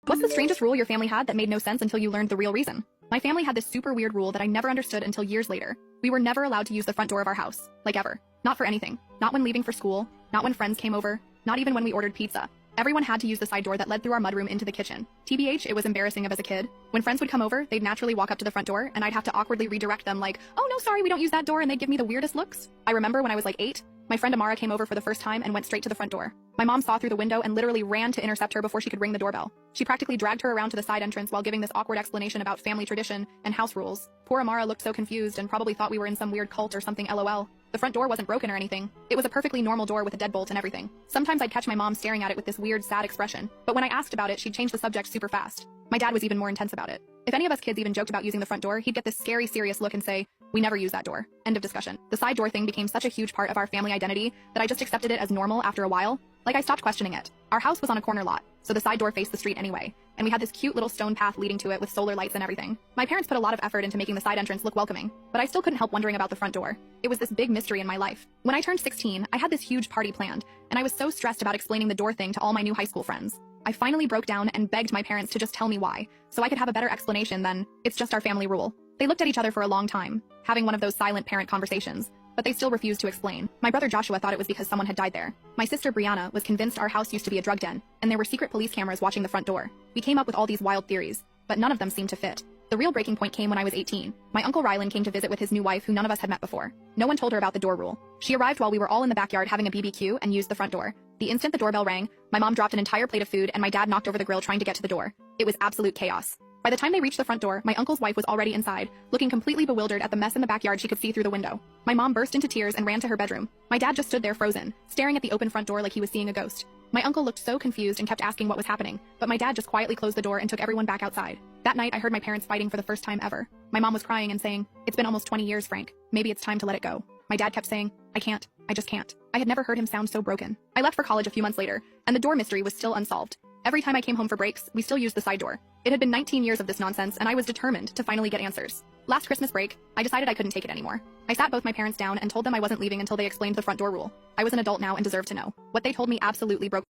What's the strangest rule your family had that made no sense until you learned the real reason? My family had this super weird rule that I never understood until years later. We were never allowed to use the front door of our house. Like ever. Not for anything. Not when leaving for school. Not when friends came over. Not even when we ordered pizza. Everyone had to use the side door that led through our mudroom into the kitchen. TBH, it was embarrassing as a kid. When friends would come over, they'd naturally walk up to the front door, and I'd have to awkwardly redirect them like, "Oh no, sorry, we don't use that door," and they'd give me the weirdest looks. I remember when I was like 8, my friend Amara came over for the first time and went straight to the front door. My mom saw through the window and literally ran to intercept her before she could ring the doorbell. She practically dragged her around to the side entrance while giving this awkward explanation about family tradition and house rules. Poor Amara looked so confused and probably thought we were in some weird cult or something, lol. The front door wasn't broken or anything. It was a perfectly normal door with a deadbolt and everything. Sometimes I'd catch my mom staring at it with this weird, sad expression, but when I asked about it, she'd change the subject super fast. My dad was even more intense about it. If any of us kids even joked about using the front door, he'd get this scary, serious look and say, "We never use that door." End of discussion. The side door thing became such a huge part of our family identity that I just accepted it as normal after a while. Like, I stopped questioning it. Our house was on a corner lot, so the side door faced the street anyway, and we had this cute little stone path leading to it with solar lights and everything. My parents put a lot of effort into making the side entrance look welcoming, but I still couldn't help wondering about the front door. It was this big mystery in my life. When I turned 16, I had this huge party planned, and I was so stressed about explaining the door thing to all my new high school friends. I finally broke down and begged my parents to just tell me why, so I could have a better explanation than, "It's just our family rule." They looked at each other for a long time, having one of those silent parent conversations, but they still refused to explain. My brother Joshua thought it was because someone had died there. My sister Brianna was convinced our house used to be a drug den, and there were secret police cameras watching the front door. We came up with all these wild theories, but none of them seemed to fit. The real breaking point came when I was 18. My uncle Rylan came to visit with his new wife who none of us had met before. No one told her about the door rule. She arrived while we were all in the backyard having a BBQ and used the front door. The instant the doorbell rang, my mom dropped an entire plate of food and my dad knocked over the grill trying to get to the door. It was absolute chaos. By the time they reached the front door, my uncle's wife was already inside, looking completely bewildered at the mess in the backyard she could see through the window. My mom burst into tears and ran to her bedroom. My dad just stood there frozen, staring at the open front door like he was seeing a ghost. My uncle looked so confused and kept asking what was happening, but my dad just quietly closed the door and took everyone back outside. That night, I heard my parents fighting for the first time ever. My mom was crying and saying, "It's been almost 20 years, Frank. Maybe it's time to let it go." My dad kept saying, "I can't. I just can't." I had never heard him sound so broken. I left for college a few months later, and the door mystery was still unsolved. Every time I came home for breaks, we still used the side door. It had been 19 years of this nonsense, and I was determined to finally get answers. Last Christmas break, I decided I couldn't take it anymore. I sat both my parents down and told them I wasn't leaving until they explained the front door rule. I was an adult now and deserved to know. What they told me absolutely broke